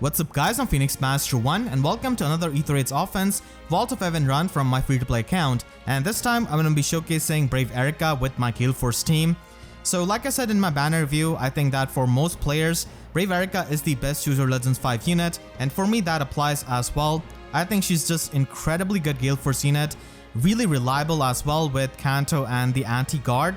What's up guys, I'm Phoenix Master 1 and welcome to another Aether Raids Offense Vault of Heaven run from my free-to-play account, and this time I'm going to be showcasing Brave Eirika with my Galeforce team. So like I said in my banner review, I think that for most players, Brave Eirika is the best Choose Your Legends 5 unit, and for me that applies as well. I think she's just incredibly good Galeforce unit, really reliable as well with Canto and the anti-guard.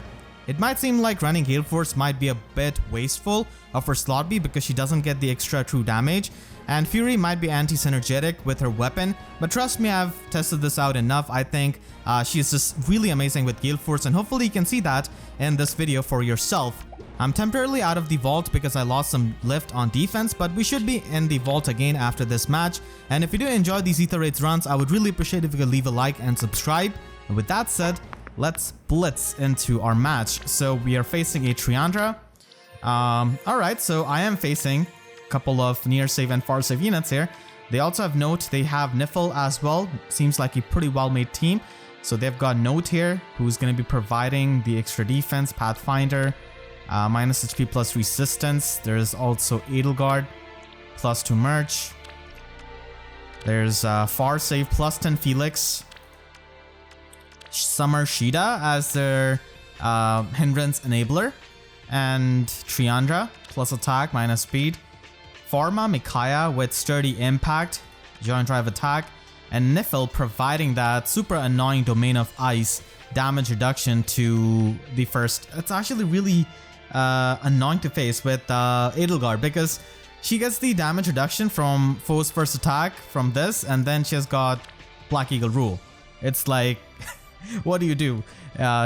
It might seem like running Galeforce might be a bit wasteful of her slot B because she doesn't get the extra true damage, and Fury might be anti-synergetic with her weapon, but trust me, I've tested this out enough. I think she's just really amazing with Galeforce, and hopefully you can see that in this video for yourself. I'm temporarily out of the vault because I lost some lift on defense, but we should be in the vault again after this match. And if you do enjoy these Aether Raids runs, I would really appreciate if you could leave a like and subscribe. And with that said, let's blitz into our match. So we are facing a Triandra. Alright, so I am facing a couple of near save and far save units here. They also have Nott, they have Nifl as well. Seems like a pretty well made team. So they've got Nott here, who's going to be providing the extra defense, Pathfinder, minus HP plus resistance. There's also Edelgard, plus 2 merch. There's far save plus 10 Felix. Summer Shida as their hindrance enabler, and Triandra plus attack minus speed, Pharma Micaiah with sturdy impact, joint drive attack, and Nifl providing that super annoying domain of ice damage reduction to the first. It's actually really annoying to face with Edelgard because she gets the damage reduction from foe's first attack from this, and then she has got Black Eagle rule. It's like what do you do?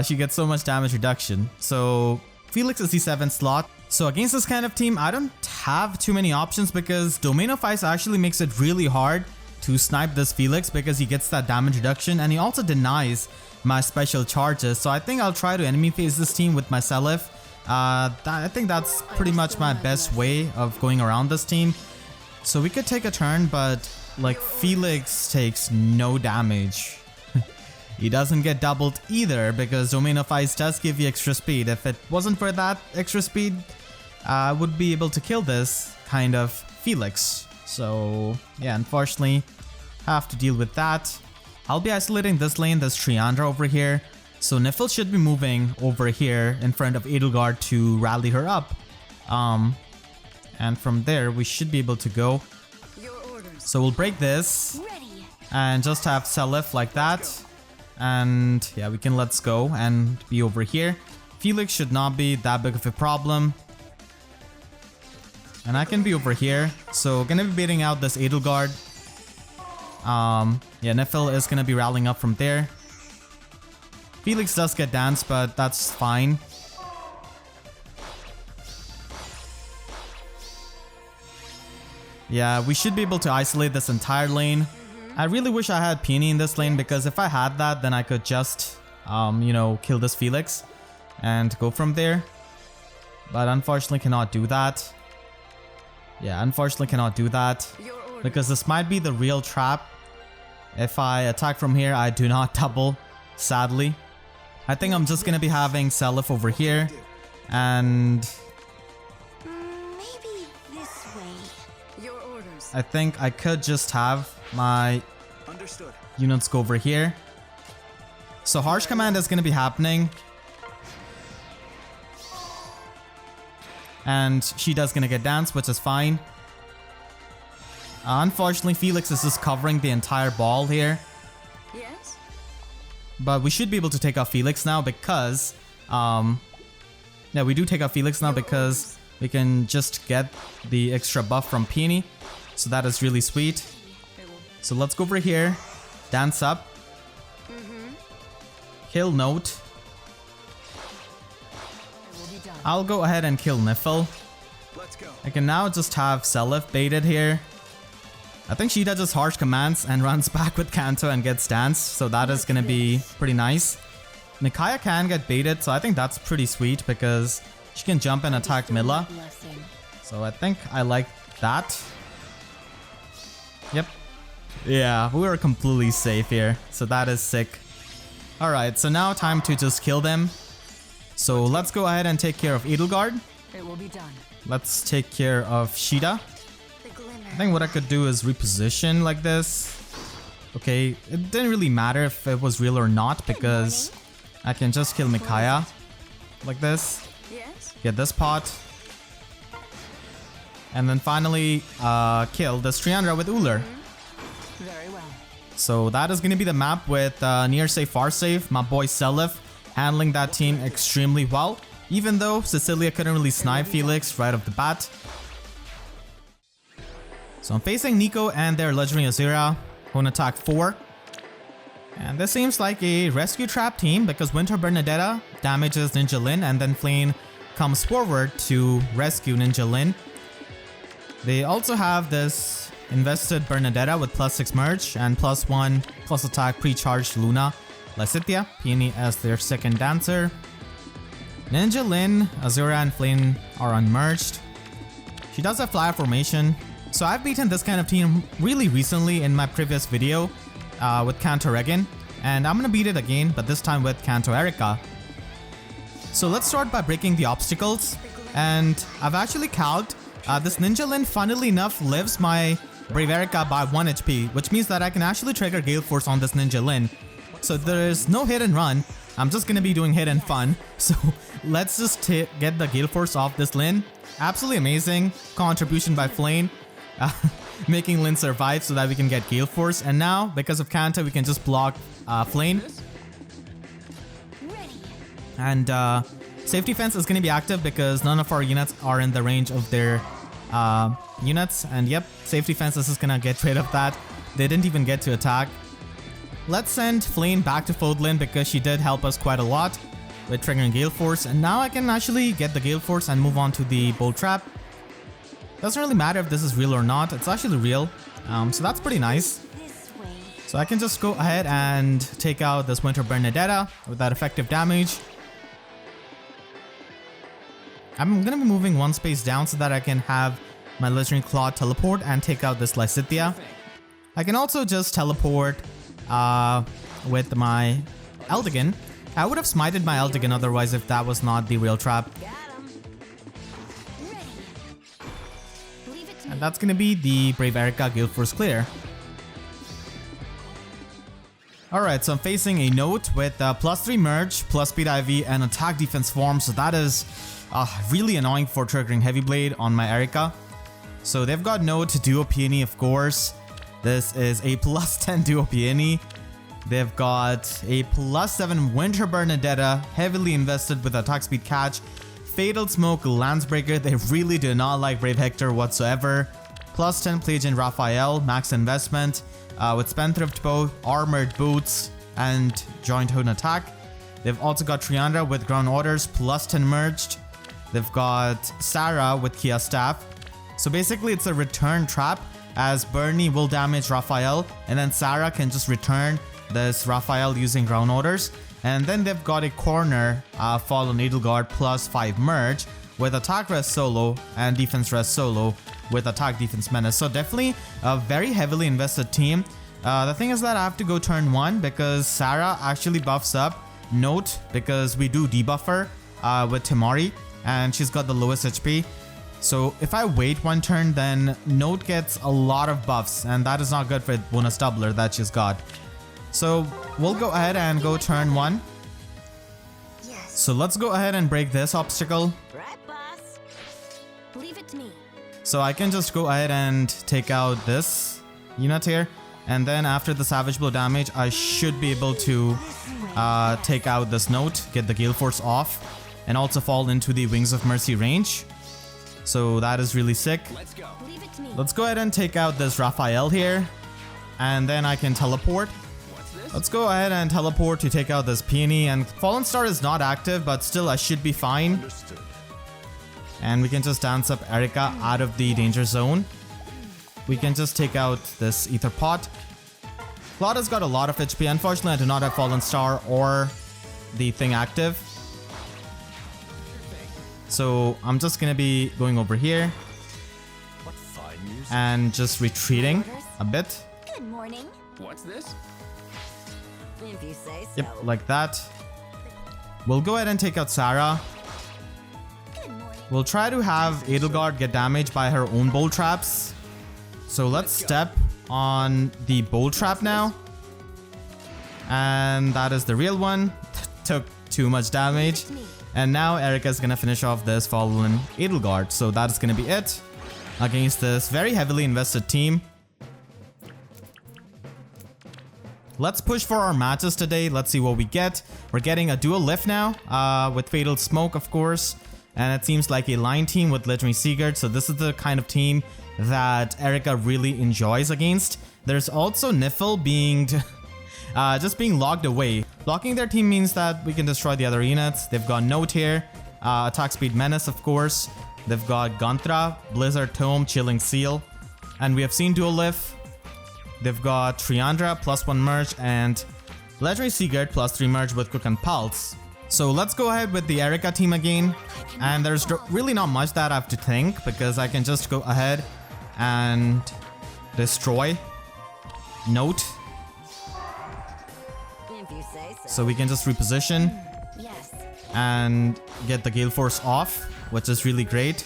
She gets so much damage reduction. So Felix is the 7th slot. So against this kind of team, I don't have too many options because Domain of Ice actually makes it really hard to snipe this Felix because he gets that damage reduction, and he also denies my special charges. So I think I'll try to enemy phase this team with my Seliph. I think that's pretty much my best way of going around this team. So we could take a turn, but like Felix takes no damage. He doesn't get doubled either because Domain of Ice does give you extra speed. If it wasn't for that extra speed, I would be able to kill this kind of Felix. So yeah, unfortunately, have to deal with that. I'll be isolating this lane, this Triandra over here. So Nifl should be moving over here in front of Edelgard to rally her up. And from there, we should be able to go. So we'll break this and just have Seliph like that. And yeah, we can let's go and be over here. Felix should not be that big of a problem. And I can be over here. So gonna be baiting out this Edelgard. Yeah, Nifl is gonna be rallying up from there. Felix does get danced, but that's fine. Yeah, we should be able to isolate this entire lane. I really wish I had Peony in this lane because if I had that, then I could just, you know, kill this Felix and go from there. But unfortunately cannot do that. Yeah, unfortunately cannot do that because this might be the real trap. If I attack from here, I do not double, sadly. I think I'm just going to be having Seliph over here and maybe this way. Your orders. I think I could just have my units go over here. So harsh command is going to be happening, and she does going to get danced, which is fine. Unfortunately, Felix is just covering the entire ball here. Yes. But we should be able to take off Felix now because yeah, we do take off Felix now because we can just get the extra buff from Peony. So that is really sweet. So let's go over here, dance up, kill Nott. I'll go ahead and kill Nifl. I can now just have Seliph baited here. I think she does just harsh commands and runs back with Canto and gets danced, so that is gonna be pretty nice. Micaiah can get baited, so I think that's pretty sweet because she can jump and attack Milla. So I think I like that. Yep. Yeah, we are completely safe here, so that is sick. Alright, so now time to just kill them. So let's go ahead and take care of Edelgard. It will be done. Let's take care of Shida. think what I could do is reposition like this. Okay, it didn't really matter if it was real or not because I can just kill Micaiah like this. Yes. Get this pot. And then finally kill this Triandra with Uller. Very well. So that is going to be the map with near safe, far safe. My boy Seliph handling that team extremely well. Even though Cecilia couldn't really snipe Felix right off the bat. So I'm facing Nico and their legendary Azura. On attack 4. And this seems like a rescue trap team because Winter Bernadetta damages Ninja Lin and then Flame comes forward to rescue Ninja Lin. They also have this invested Bernadetta with +6 merge and +1 plus attack Precharged Luna Lysithea, Peony as their second dancer. Ninja Lin, Azura and Flame are unmerged. She does have fly formation. So I've beaten this kind of team really recently in my previous video with Kanto Regan. And I'm gonna beat it again, but this time with Kanto Eirika. So let's start by breaking the obstacles. And I've actually calced this Ninja Lin, funnily enough, lives my Brave Eirika by 1 HP, which means that I can actually trigger Galeforce on this Ninja Lin. So there's no hit and run. I'm just gonna be doing hit and fun. So let's just get the Galeforce off this Lin. Absolutely amazing contribution by Flame. Making Lin survive so that we can get Galeforce. And now, because of Kanto, we can just block Flame. And safety fence is going to be active because none of our units are in the range of their units. And yep, safety fence is going to get rid of that. They didn't even get to attack. Let's send Flame back to Fodlin because she did help us quite a lot with triggering Galeforce. And now I can actually get the Galeforce and move on to the Bolt Trap. Doesn't really matter if this is real or not. It's actually real. So that's pretty nice. So I can just go ahead and take out this Winter Bernadetta with that effective damage. I'm going to be moving one space down so that I can have my legendary Claude teleport and take out this Lysithea. I can also just teleport with my Eldigan. I would have smited my Eldigan otherwise if that was not the real trap. And that's gonna be the Brave Eirika Galeforce clear. Alright, so I'm facing a Nott with +3 merge, plus speed IV, and attack defense form. So that is really annoying for triggering Heavy Blade on my Eirika. So they've got Nott, Duo Peony, of course. This is a +10 Duo Peony. They've got a +7 Winter Bernadetta, heavily invested with attack speed catch. Fatal Smoke, Lancebreaker, they really do not like Brave Hector whatsoever. +10 Pleiadian Raphael, max investment, with Spendthrift Bow, Armored Boots, and Joint Hone Attack. They've also got Triandra with Ground Orders, +10 merged. They've got Sarah with Kia Staff. So basically it's a return trap as Bernie will damage Raphael and then Sarah can just return this Raphael using Ground Orders. And then they've got a corner fall on Edelgard +5 merge with attack rest solo and defense rest solo with attack defense menace. So definitely a very heavily invested team. The thing is that I have to go turn 1 because Sarah actually buffs up Nott because we do debuffer with Temari and she's got the lowest HP. So if I wait 1 turn, then Nott gets a lot of buffs and that is not good for the bonus doubler that she's got. So we'll go ahead and go turn 1. Yes. So let's go ahead and break this obstacle. Right, boss. Leave it to me. So I can just go ahead and take out this unit here. And then after the Savage Blow damage, I should be able to take out this Nott, get the Galeforce off, and also fall into the Wings of Mercy range. So that is really sick. Let's go. Leave it to me. Let's go ahead and take out this Raphael here. And then I can teleport. Let's go ahead and teleport to take out this Peony. And Fallen Star is not active, but still I should be fine. Understood. And we can just dance up Eirika out of the danger zone. We can just take out this Ether Pot. Claude has got a lot of HP. Unfortunately, I do not have Fallen Star or the thing active. So I'm just gonna be going over here What fine music. and just retreating a bit. Good morning. What's this? If you say so. Yep, like that. We'll go ahead and take out Sarah. Good morning. We'll try to have Edelgard get damaged by her own bolt traps. So let's step on the bolt trap now. And that is the real one. Took too much damage. And now Eirika's gonna finish off this fallen Edelgard. So that is gonna be it against this very heavily invested team. Let's push for our matches today. Let's see what we get. We're getting a dual lift now with Fatal Smoke, of course. And it seems like a line team with legendary Sigurd. So this is the kind of team that Eirika really enjoys against. There's also Nifl being just being locked away. Locking their team means that we can destroy the other units. They've got Nott here, attack speed menace, of course. They've got Guntra, Blizzard Tome, Chilling Seal, and we have seen dual lift. They've got Triandra +1 merge and legendary Sigurd +3 merge with Quick and Pulse. So let's go ahead with the Eirika team again. And there's really not much that I have to think because I can just go ahead and destroy Nott. So we can just reposition and get the Galeforce off, which is really great.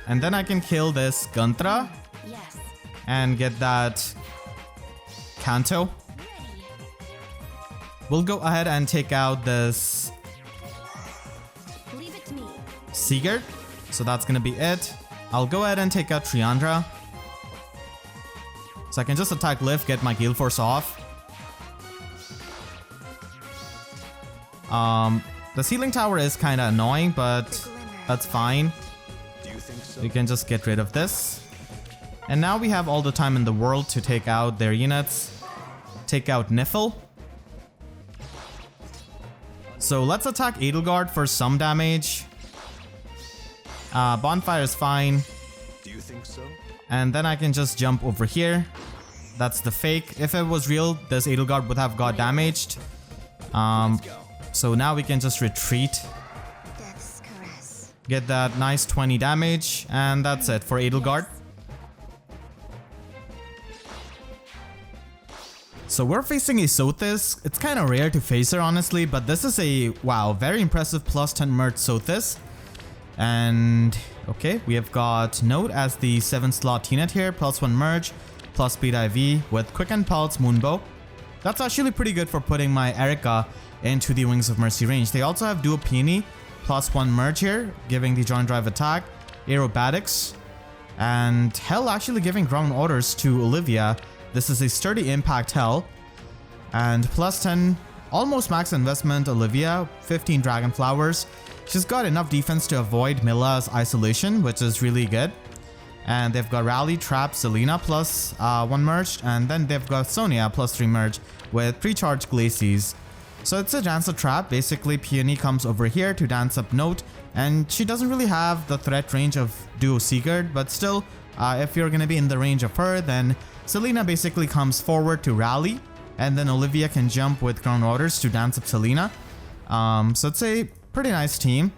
And then I can kill this Guntra and get that Kanto. We'll go ahead and take out this Sigurd. So that's gonna be it. I'll go ahead and take out Triandra. So I can just attack lift, get my Galeforce off. The ceiling tower is kind of annoying, but that's fine. We can just get rid of this. And now we have all the time in the world to take out their units. Take out Nifl. So let's attack Edelgard for some damage. Bonfire is fine. Do you think so? And then I can just jump over here. That's the fake. If it was real, this Edelgard would have got damaged. So now we can just retreat. Get that nice 20 damage. And that's it for Edelgard. So we're facing a Sothis. It's kind of rare to face her, honestly, but this is a, wow, very impressive +10 merge Sothis. And okay, we have got Nott as the 7-slot T-net here, +1 merge, plus speed IV with Quick and Pulse Moonbow. That's actually pretty good for putting my Eirika into the Wings of Mercy range. They also have dual Peony, +1 merge here, giving the joint drive attack, aerobatics, and Hell actually giving ground orders to Olivia. This is a sturdy impact Hell, and +10, almost max investment Olivia, 15 Dragon Flowers. She's got enough defense to avoid Milla's isolation, which is really good. And they've got Rally, Trap, Selena +1 merge, and then they've got Sonya +3 merge with Precharged Glacies. So it's a Dancer Trap. Basically, Peony comes over here to dance up Nott, and she doesn't really have the threat range of Duo Sigurd, but still, if you're going to be in the range of her, then Selena basically comes forward to rally, and then Olivia can jump with ground orders to dance up Selena. So it's a pretty nice team.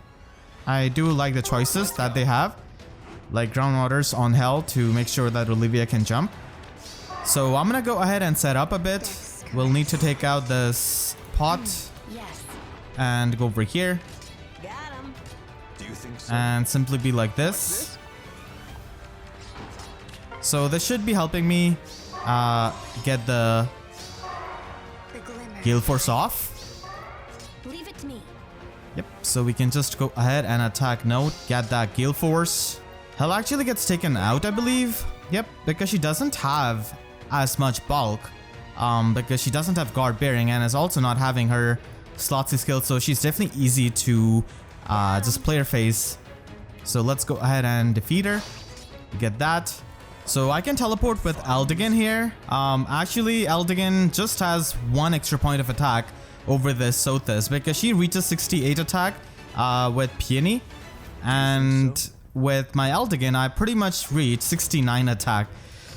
I do like the choices that they have, like ground orders on Hell to make sure that Olivia can jump. So I'm gonna go ahead and set up a bit. We'll need to take out this pot and go over here and simply be like this. So this should be helping me get the Galeforce off. Leave it to me. Yep, so we can just go ahead and attack Nott, get that Galeforce. Hell actually gets taken out, I believe. Yep, because she doesn't have as much bulk. Because she doesn't have guard bearing and is also not having her slotsy skill, so she's definitely easy to just play her face. So let's go ahead and defeat her. Get that. So I can teleport with Eldigan here. Actually, Eldigan just has 1 extra point of attack over this Sothis because she reaches 68 attack with Peony. And with my Eldigan, I pretty much reach 69 attack.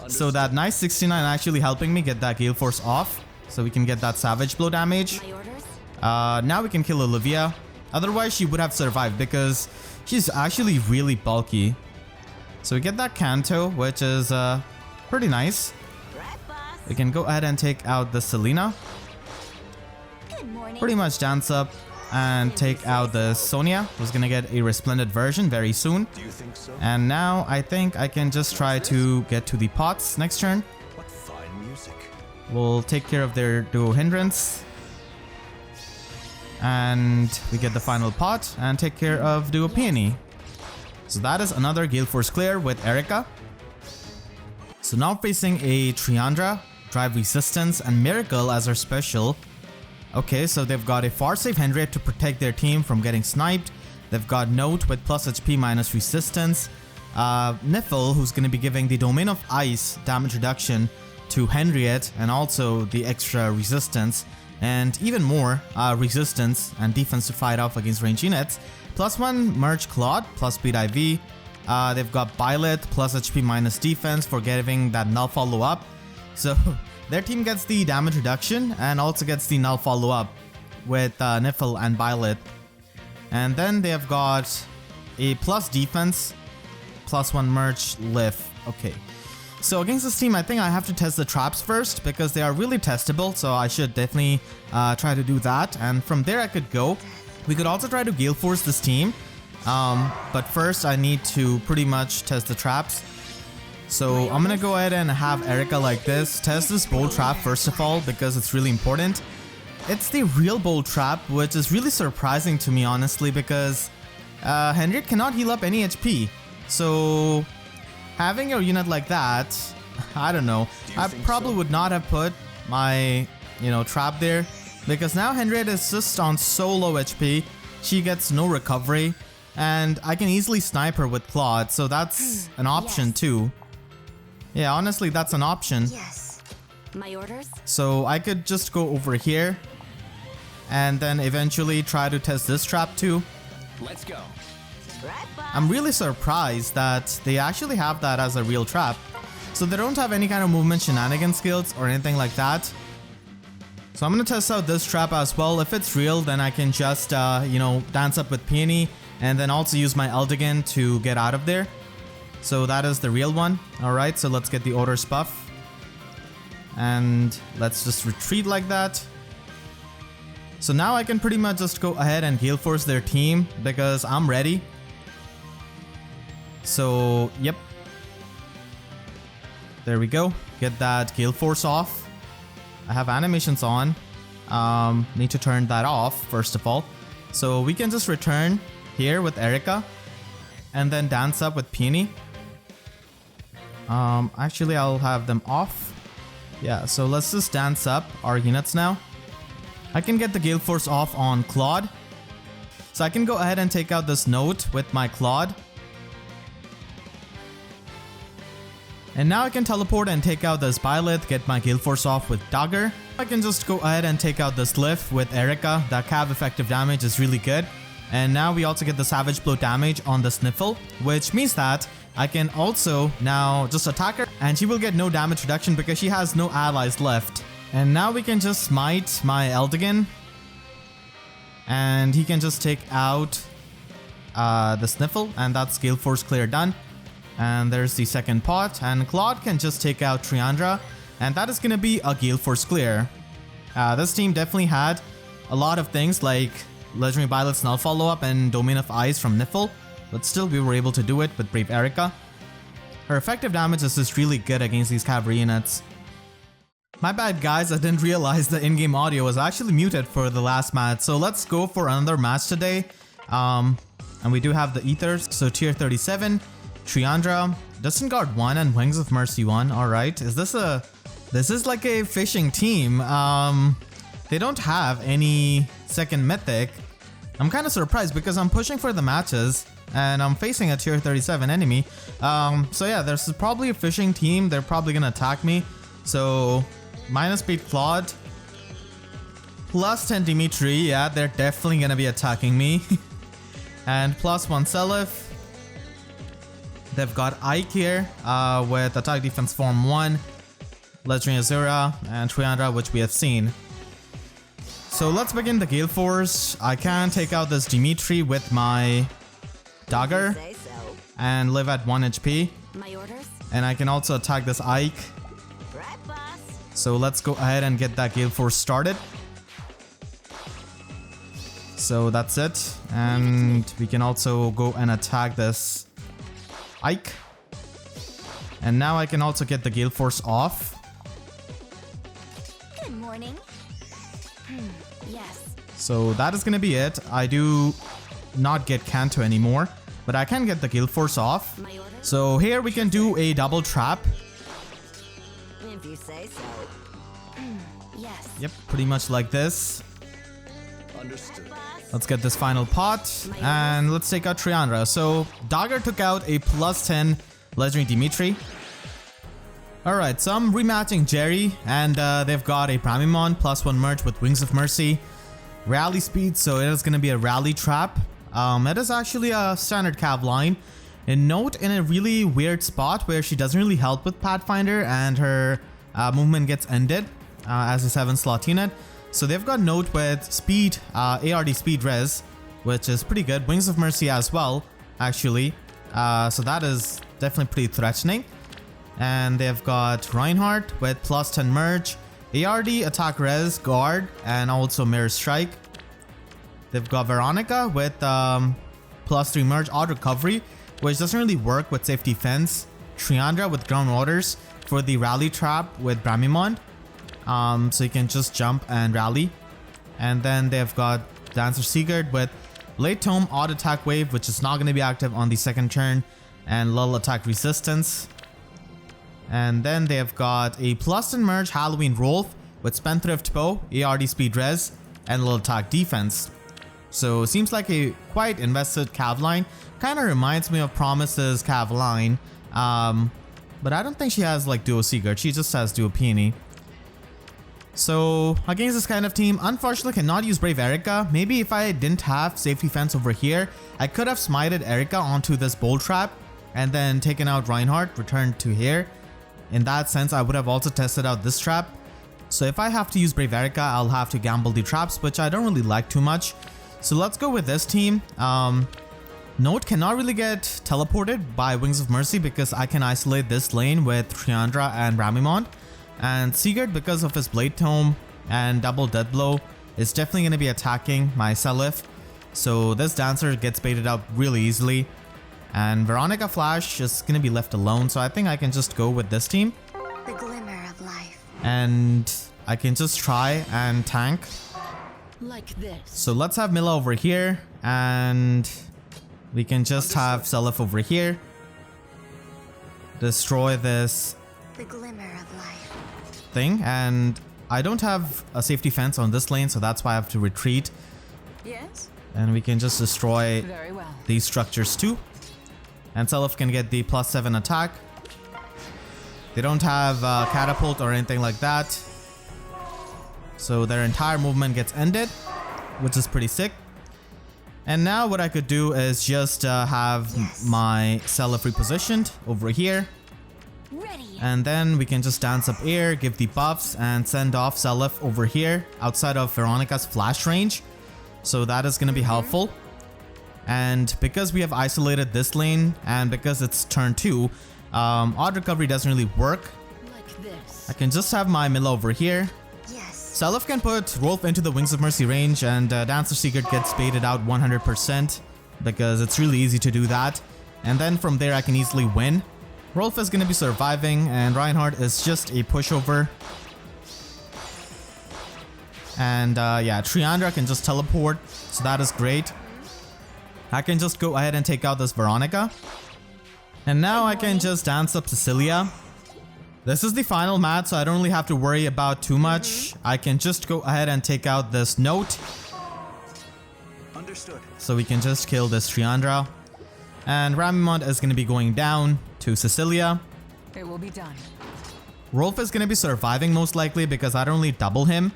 So that nice 69 actually helping me get that Galeforce off. So we can get that Savage Blow damage. Now we can kill Olivia. Otherwise, she would have survived because she's actually really bulky. So we get that Kanto, which is pretty nice. We can go ahead and take out the Selena. Pretty much dance up and take out the Sonya, who's gonna get a resplendent version very soon. Do you think so? And now I think I can just try to get to the pots next turn. What fine music. We'll take care of their duo hindrance. And we get the final pot and take care of duo Peony. So that is another Galeforce clear with Eirika. So now facing a Triandra, Drive Resistance, and Miracle as our special. Okay, so they've got a far safe Henriette to protect their team from getting sniped. They've got Nott with plus HP minus resistance. Nifl, who's going to be giving the Domain of Ice damage reduction to Henriette and also the extra resistance. And even more resistance and defense to fight off against range units. +1 merge Claude, plus speed IV. They've got Byleth, plus HP minus defense for giving that null follow up. So their team gets the damage reduction and also gets the null follow up with Nifl and Byleth. And then they have got a plus defense, +1 merge Lysithea. Okay. So against this team, I think I have to test the traps first because they are really testable. So I should definitely try to do that. And from there I could go. We could also try to Galeforce this team. But first I need to pretty much test the traps. So I'm gonna go ahead and have Eirika like this. Test this bolt trap first of all because it's really important. It's the real bolt trap, which is really surprising to me honestly because Henriette cannot heal up any HP. So having a unit like that, I don't know. I probably would not have put my, trap there because now Henriette is just on so low HP. She gets no recovery and I can easily snipe her with Claude. So that's an option too. Yeah, honestly, that's an option. Yes. My orders? So I could just go over here and then eventually try to test this trap too. Let's go. I'm really surprised that they actually have that as a real trap. So they don't have any kind of movement shenanigans skills or anything like that. So I'm gonna test out this trap as well. If it's real, then I can just, dance up with Peony and then also use my Edelgard to get out of there. So that is the real one. Alright, so let's get the orders buff. And let's just retreat like that. So now I can pretty much just go ahead and Galeforce their team because I'm ready. So, yep. There we go. Get that Galeforce off. I have animations on. Need to turn that off first of all. So we can just return here with Eirika. And then dance up with Peony. Actually I'll have them off. Yeah, so let's just dance up our units now. I can get the Galeforce off on Claude. So I can go ahead and take out this Nott with my Claude. And now I can teleport and take out this Byleth, get my Galeforce off with Dagger. I can just go ahead and take out this Seliph with Eirika. That cav effective damage is really good. And now we also get the Savage Blow damage on this Nifl, which means that I can also now just attack her and she will get no damage reduction because she has no allies left. And now we can just smite my Edelgard. And he can just take out this Nifl and that's Galeforce clear done. And there's the second pot, and Claude can just take out Triandra, and that is going to be a Galeforce clear. This team definitely had a lot of things like Legendary Byleth's null follow-up and Domain of Ice from Nifl, but still we were able to do it with Brave Eirika. Her effective damage is just really good against these cavalry units. My bad guys, I didn't realize the in-game audio was actually muted for the last match, so let's go for another match today. And we do have the Ethers, so tier 37. Triandra, Distant Guard 1 and Wings of Mercy 1. Alright, this is like a fishing team. They don't have any second mythic. I'm kind of surprised because I'm pushing for the matches and I'm facing a tier 37 enemy. So yeah, there's probably a fishing team. They're probably gonna attack me. So minus speed Claude, plus 10 Dimitri. Yeah, they're definitely gonna be attacking me. And plus 1 Seliph. They've got Ike here with attack defense form 1, Legendary Azura, and Triandra, which we have seen. So let's begin the Galeforce. I can take out this Dimitri with my Dagger and live at 1 HP. My orders? And I can also attack this Ike. Right, boss. So let's go ahead and get that Galeforce started. So that's it. And we can also go and attack this Ike. And now I can also get the Galeforce off. Good morning. Yes. So that is going to be it. I do not get Kanto anymore, but I can get the Galeforce off. My orders? So here we can do a double trap. If you say so. Yes. Yep, pretty much like this. Understood. Let's get this final pot and let's take out Triandra. So Dagger took out a +10 legendary Dimitri. Alright, so I'm rematching Jerry and they've got a Bramimon +1 merge with Wings of Mercy. Rally speed, so it is going to be a rally trap. It is actually a standard Cavline. And Nott in a really weird spot where she doesn't really help with Pathfinder and her movement gets ended as a 7-slot unit. So they've got Nott with speed, ARD speed res, which is pretty good. Wings of Mercy as well, actually. So that is definitely pretty threatening. And they've got Reinhardt with +10 merge, ARD attack res, guard, and also mirror strike. They've got Veronica with +3 merge, odd recovery, which doesn't really work with safe defense. Triandra with ground waters for the rally trap with Bramimon. So you can just jump and rally. And then they've got Dancer Sigurd with Late Tome, odd attack wave, which is not going to be active on the second turn, and lull attack resistance. And then they've got a +10 merge Halloween Rolf with Spendthrift Bow, ARD speed res, and lull attack defense. So seems like a quite invested Cavline. Kind of reminds me of Promise's Cavline. But I don't think she has like duo Sigurd. She just has duo Peony. So against this kind of team, unfortunately cannot use Brave Eirika. Maybe if I didn't have safety fence over here, I could have smited Eirika onto this bolt trap and then taken out Reinhardt, returned to here. In that sense, I would have also tested out this trap. So if I have to use Brave Eirika, I'll have to gamble the traps, which I don't really like too much. So let's go with this team. Nott cannot really get teleported by Wings of Mercy because I can isolate this lane with Triandra and Bramimon. And Sigurd, because of his Blade Tome and double Death Blow, is definitely going to be attacking my Seliph. So this Dancer gets baited out really easily. And Veronica Flash is going to be left alone. So I think I can just go with this team. The glimmer of life. And I can just try and tank. Like this. So let's have Mila over here. And we can just have Seliph over here. Destroy this The glimmer of life. thing, and I don't have a safety fence on this lane, so that's why I have to retreat. Yes. And we can just destroy Very well. these structures too. And Seliph can get the +7 attack. They don't have catapult or anything like that, so their entire movement gets ended, which is pretty sick. And now what I could do is just have my Seliph repositioned over here. Ready. And then we can just dance up air, give the buffs, and send off Seliph over here outside of Veronica's flash range. So that is going to be helpful. And because we have isolated this lane, and because it's turn 2, odd recovery doesn't really work. Like this. I can just have my Mila over here. Yes. Seliph can put Rolf into the Wings of Mercy range, and Dancer Sigurd gets baited out 100% because it's really easy to do that. And then from there I can easily win. Rolf is going to be surviving, and Reinhardt is just a pushover. And yeah, Triandra can just teleport, so that is great. I can just go ahead and take out this Veronica. And now I can just dance up Cecilia. This is the final match, so I don't really have to worry about too much. I can just go ahead and take out this Nott. Understood. So we can just kill this Triandra. And Bramimon is going to be going down to Cecilia. It will be done. Rolf is going to be surviving most likely because I don't really double him.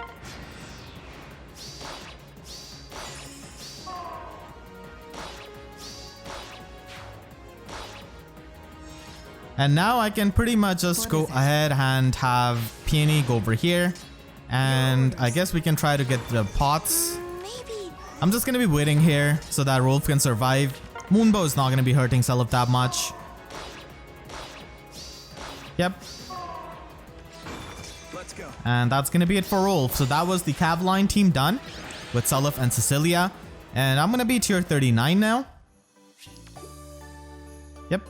And now I can pretty much just go ahead and have Peony go over here. And I guess we can try to get the pots. Maybe. I'm just going to be waiting here so that Rolf can survive. Moonbow is not going to be hurting Seliph that much. Yep. Let's go. And that's going to be it for Rolf. So that was the Cavline team done with Seliph and Cecilia. And I'm gonna be tier 39 now. Yep.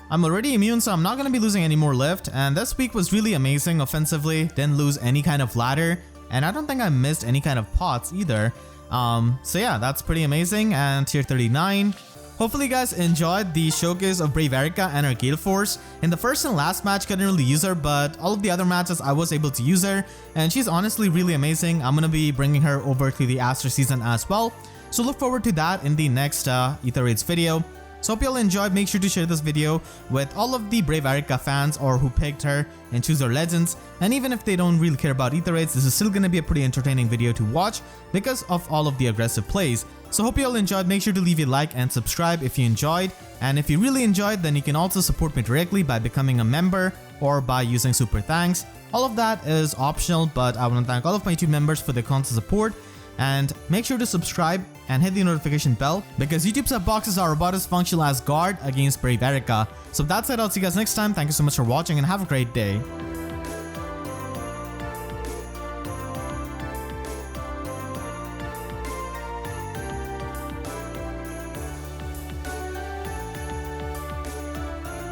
I'm already immune, so I'm not gonna be losing any more lift. And this week was really amazing offensively. Didn't lose any kind of ladder. And I don't think I missed any kind of pots either. So yeah, that's pretty amazing. And tier 39. Hopefully you guys enjoyed the showcase of Brave Eirika and her Galeforce. In the first and last match, couldn't really use her, but all of the other matches I was able to use her, and she's honestly really amazing. I'm gonna be bringing her over to the Aster season as well, so look forward to that in the next Aether Raids video. So hope you all enjoyed. Make sure to share this video with all of the Brave Eirika fans or who picked her and choose her legends. And even if they don't really care about Aether Raids, this is still gonna be a pretty entertaining video to watch because of all of the aggressive plays. So hope you all enjoyed. Make sure to leave a like and subscribe if you enjoyed. And if you really enjoyed, then you can also support me directly by becoming a member or by using super thanks. All of that is optional, but I want to thank all of my YouTube members for their constant support. And make sure to subscribe and hit the notification bell because YouTube sub boxes are about as functional as guard against Brave Eirika. So that's it. I'll see you guys next time. Thank you so much for watching and have a great day.